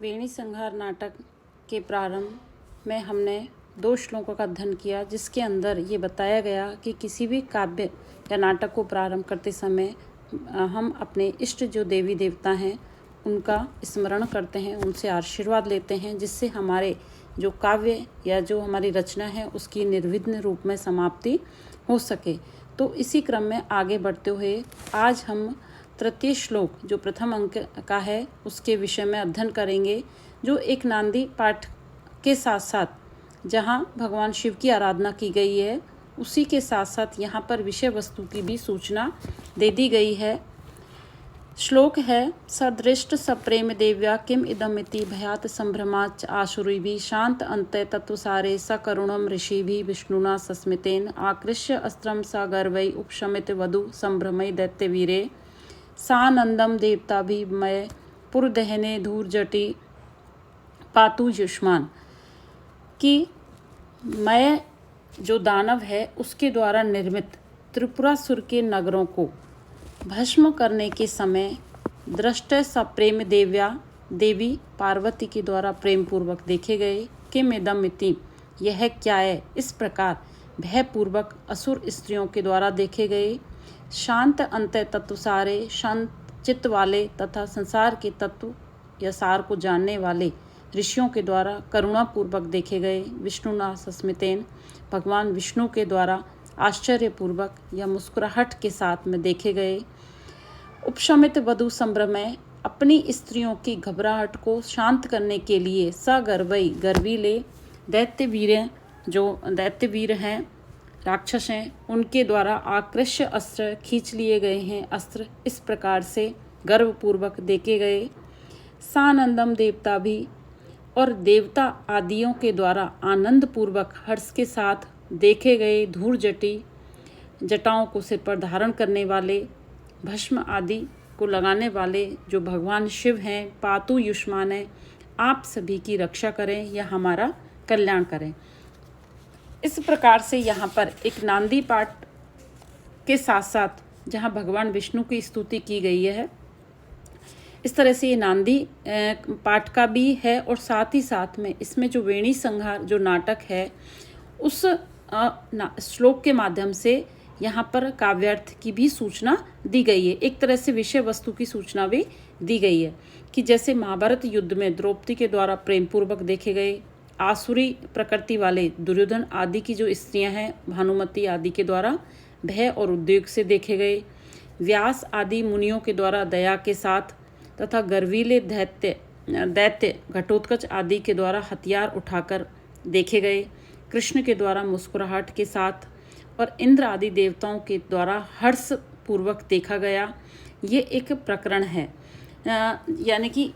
वेणी संहार नाटक के प्रारंभ में हमने 2 श्लोकों का अध्ययन किया, जिसके अंदर ये बताया गया कि किसी भी काव्य या नाटक को प्रारंभ करते समय हम अपने इष्ट जो देवी देवता हैं उनका स्मरण करते हैं, उनसे आशीर्वाद लेते हैं, जिससे हमारे जो काव्य या जो हमारी रचना है उसकी निर्विघ्न रूप में समाप्ति हो सके। तो इसी क्रम में आगे बढ़ते हुए आज हम तृतीय श्लोक जो प्रथम अंक का है उसके विषय में अध्ययन करेंगे, जो एक नांदी पाठ के साथ साथ जहाँ भगवान शिव की आराधना की गई है उसी के साथ साथ यहाँ पर विषय वस्तु की भी सूचना दे दी गई है। श्लोक है सदृष्ट सप्रेम देव्या किम इदमिति भयात संभ्रमाच आशुरिभि शांत अन्ते तत्वसारे सकरुणम ऋषिभि विष्णुना सस्मितेन आकृष्य अस्त्रम स गर्वै उपशमित वधु संभ्रमय दैत्यवीरे सानंदम देवताभिमय पुरदहने धूर्जटी पातु युष्मान। कि मय जो दानव है उसके द्वारा निर्मित त्रिपुरासुर के नगरों को भस्म करने के समय दृष्ट सप्रेम देव्या देवी पार्वती के द्वारा प्रेम पूर्वक देखे गए। किम इदम इति यह क्या है, इस प्रकार भयपूर्वक असुर स्त्रियों के द्वारा देखे गए। शांत अंत तत्व सारे शांत चित्त वाले तथा संसार के तत्व या सार को जानने वाले ऋषियों के द्वारा करुणापूर्वक देखे गए। विष्णुना सस्मितेन भगवान विष्णु के द्वारा आश्चर्यपूर्वक या मुस्कुराहट के साथ में देखे गए। उपशमित वधु संभ्रमय अपनी स्त्रियों की घबराहट को शांत करने के लिए सगर्वई गर्वीले दैत्यवीर जो दैत्यवीर हैं राक्षस हैं उनके द्वारा आकृष्य अस्त्र खींच लिए गए हैं। अस्त्र इस प्रकार से गर्वपूर्वक देखे गए। सानंदम देवता भी और देवता आदियों के द्वारा आनंद पूर्वक हर्ष के साथ देखे गए। धूर जटी जटाओं को सिर पर धारण करने वाले भस्म आदि को लगाने वाले जो भगवान शिव हैं। पातु युष्मान है, आप सभी की रक्षा करें या हमारा कल्याण करें। इस प्रकार से यहाँ पर एक नांदी पाठ के साथ साथ जहाँ भगवान विष्णु की स्तुति की गई है, इस तरह से ये नांदी पाठ का भी है और साथ ही साथ में इसमें जो वेणी संहार जो नाटक है उस श्लोक के माध्यम से यहाँ पर काव्यार्थ की भी सूचना दी गई है। एक तरह से विषय वस्तु की सूचना भी दी गई है कि जैसे महाभारत युद्ध में द्रौपदी के द्वारा प्रेम पूर्वक देखे गए आसुरी प्रकृति वाले दुर्योधन आदि की जो स्त्रियां हैं भानुमति आदि के द्वारा भय और उद्वेग से देखे गए। व्यास आदि मुनियों के द्वारा दया के साथ तथा गर्वीले दैत्य घटोत्कच आदि के द्वारा हथियार उठाकर देखे गए। कृष्ण के द्वारा मुस्कुराहट के साथ और इंद्र आदि देवताओं के द्वारा हर्ष पूर्वक देखा गया। ये एक प्रकरण है, यानी कि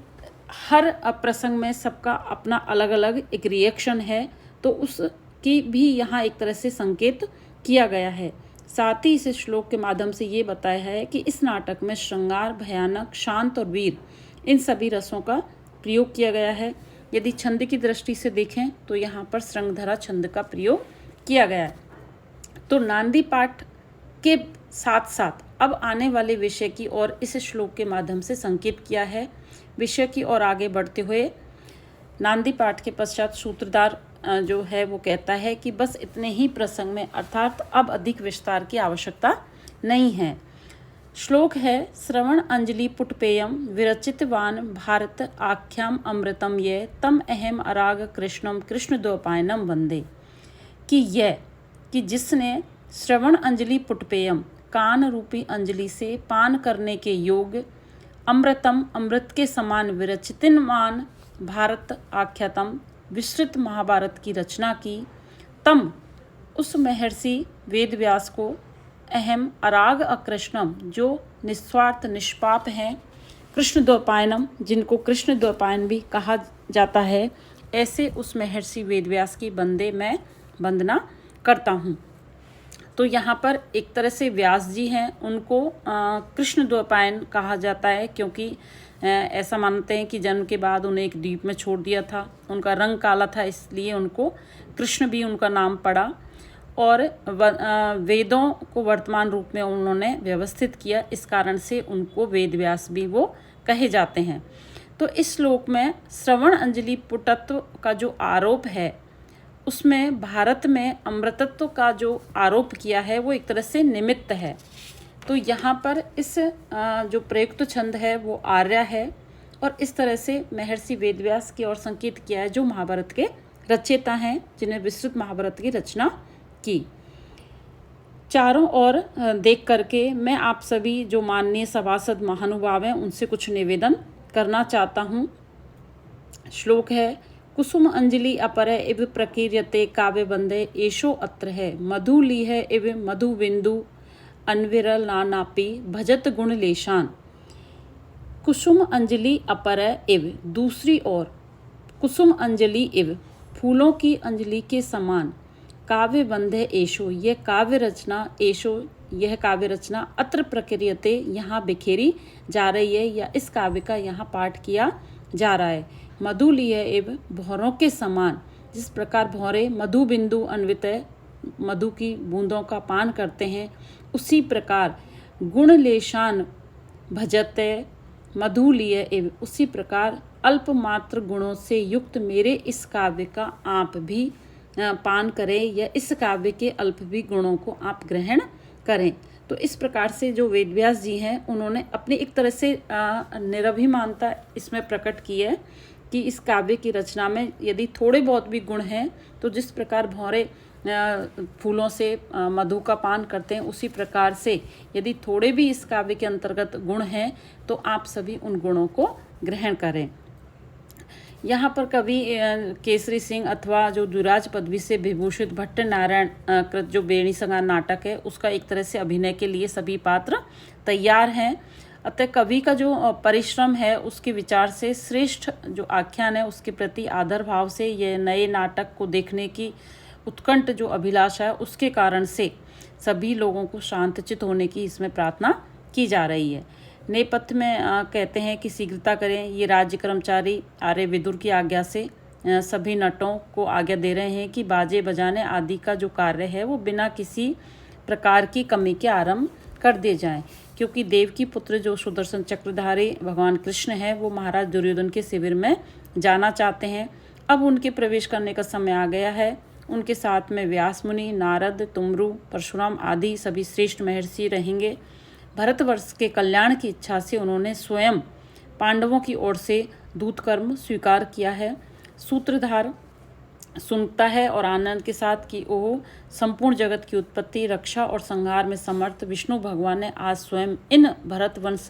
हर प्रसंग में सबका अपना अलग अलग एक रिएक्शन है, तो उसकी भी यहाँ एक तरह से संकेत किया गया है। साथ ही इस श्लोक के माध्यम से ये बताया है कि इस नाटक में श्रृंगार, भयानक, शांत और वीर इन सभी रसों का प्रयोग किया गया है। यदि छंद की दृष्टि से देखें तो यहाँ पर श्रृंगधरा छंद का प्रयोग किया गया है। तो नांदी पाठ के साथ साथ अब आने वाले विषय की ओर इस श्लोक के माध्यम से संकेत किया है। विषय की ओर आगे बढ़ते हुए नांदी पाठ के पश्चात सूत्रधार जो है वो कहता है कि बस इतने ही प्रसंग में, अर्थात अब अधिक विस्तार की आवश्यकता नहीं है। श्लोक है श्रवण अंजलि पुटपेयम विरचितवान भारत आख्याम अमृतम ये तम अहम अराग कृष्णम कृष्ण द्वैपायनम वंदे। कि जिसने श्रवण अंजलि पुटपेयम कान रूपी अंजलि से पान करने के योग अमृतम अमृत के समान विरचितमान भारत आख्यातम विस्तृत महाभारत की रचना की, तम उस महर्षि वेदव्यास को अहम अराग अकृष्णम जो निस्वार्थ निष्पाप हैं, कृष्ण द्वैपायनम जिनको कृष्ण द्वैपायन भी कहा जाता है, ऐसे उस महर्षि वेदव्यास की बंदे मैं वंदना करता हूँ। तो यहाँ पर एक तरह से व्यास जी हैं उनको कृष्ण द्वैपायन कहा जाता है, क्योंकि ऐसा मानते हैं कि जन्म के बाद उन्हें एक द्वीप में छोड़ दिया था, उनका रंग काला था, इसलिए उनको कृष्ण भी उनका नाम पड़ा। और वेदों को वर्तमान रूप में उन्होंने व्यवस्थित किया, इस कारण से उनको वेद व्यास भी वो कहे जाते हैं। तो इस श्लोक में श्रवण अंजलि पुटत्व का जो आरोप है उसमें भारत में अमृतत्व का जो आरोप किया है वो एक तरह से निमित्त है। तो यहाँ पर इस जो प्रयुक्त छंद है वो आर्या है और इस तरह से महर्षि वेदव्यास की ओर संकेत किया है जो महाभारत के रचयिता हैं जिन्हें विस्तृत महाभारत की रचना की। चारों ओर देख करके मैं आप सभी जो माननीय सभासद महानुभाव हैं उनसे कुछ निवेदन करना चाहता हूँ। श्लोक है कुसुम अंजलि अपरे इव प्रकीर्यते काव्य बंदे एशो अत्र है मधुली है इव मधु बिंदु अनविरल नानापि भजत गुण लेशान। कुसुम अंजलि अपरे इव दूसरी ओर, कुसुम अंजलि इव फूलों की अंजलि के समान, काव्य बंधे एशो यह काव्य रचना, एशो यह काव्य रचना अत्र प्रक्रियते यहाँ बिखेरी जा रही है या इस काव्य का यहाँ पाठ किया जा रहा है। मधुलीय एव भौरों के समान, जिस प्रकार भौरे मधु बिंदु अन्वित मधु की बूंदों का पान करते हैं उसी प्रकार गुणलेशान भजते मधुलीय एव उसी प्रकार अल्पमात्र गुणों से युक्त मेरे इस काव्य का आप भी पान करें या इस काव्य के अल्प भी गुणों को आप ग्रहण करें। तो इस प्रकार से जो वेदव्यास जी हैं उन्होंने अपनी एक तरह से निरभिमानता इसमें प्रकट की है कि इस काव्य की रचना में यदि थोड़े बहुत भी गुण हैं तो जिस प्रकार भौरे फूलों से मधु का पान करते हैं उसी प्रकार से यदि थोड़े भी इस काव्य के अंतर्गत गुण हैं तो आप सभी उन गुणों को ग्रहण करें। यहाँ पर कवि केसरी सिंह अथवा जो द्विराज पदवी से विभूषित भट्ट नारायण कृत जो बेणी संगार नाटक है उसका एक तरह से अभिनय के लिए सभी पात्र तैयार हैं। अतः कवि का जो परिश्रम है उसके विचार से श्रेष्ठ जो आख्यान है उसके प्रति आदर भाव से यह नए नाटक को देखने की उत्कंठ जो अभिलाषा है उसके कारण से सभी लोगों को शांतचित होने की इसमें प्रार्थना की जा रही है। नेपथ्य में कहते हैं कि शीघ्रता करें, ये राज्य कर्मचारी आर्य विदुर की आज्ञा से सभी नटों को आज्ञा दे रहे हैं कि बाजे बजाने आदि का जो कार्य है वो बिना किसी प्रकार की कमी के आरंभ कर दिए जाएं, क्योंकि देव की पुत्र जो सुदर्शन चक्रधारी भगवान कृष्ण है वो महाराज दुर्योधन के शिविर में जाना चाहते हैं। अब उनके प्रवेश करने का समय आ गया है। उनके साथ में व्यास मुनि, नारद, तुमरु, परशुराम आदि सभी श्रेष्ठ महर्षि रहेंगे। भारतवर्ष के कल्याण की इच्छा से उन्होंने स्वयं पांडवों की ओर से दूत कर्म स्वीकार किया है। सूत्रधार सुनता है और आनंद के साथ कि ओह, संपूर्ण जगत की उत्पत्ति, रक्षा और संहार में समर्थ विष्णु भगवान ने आज स्वयं इन भरतवंश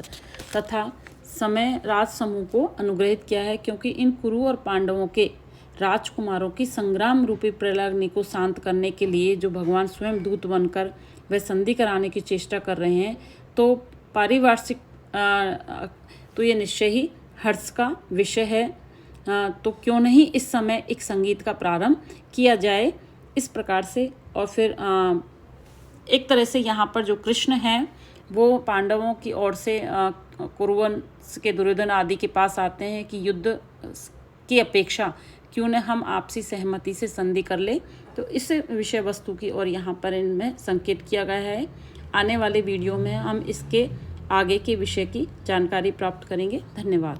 तथा समय राज समूह को अनुग्रहित किया है, क्योंकि इन कुरु और पांडवों के राजकुमारों की संग्राम रूपी प्रलग्नि को शांत करने के लिए जो भगवान स्वयं दूत बनकर वे संधि कराने की चेष्टा कर रहे हैं, तो पारिवार्षिक तो ये निश्चय ही हर्ष का विषय है। तो क्यों नहीं इस समय एक संगीत का प्रारंभ किया जाए इस प्रकार से। और फिर एक तरह से यहाँ पर जो कृष्ण हैं वो पांडवों की ओर से कुरुवंश के दुर्योधन आदि के पास आते हैं कि युद्ध की अपेक्षा क्यों न हम आपसी सहमति से संधि कर ले। तो इस विषय वस्तु की ओर यहाँ पर इनमें संकेत किया गया है। आने वाले वीडियो में हम इसके आगे के विषय की जानकारी प्राप्त करेंगे। धन्यवाद।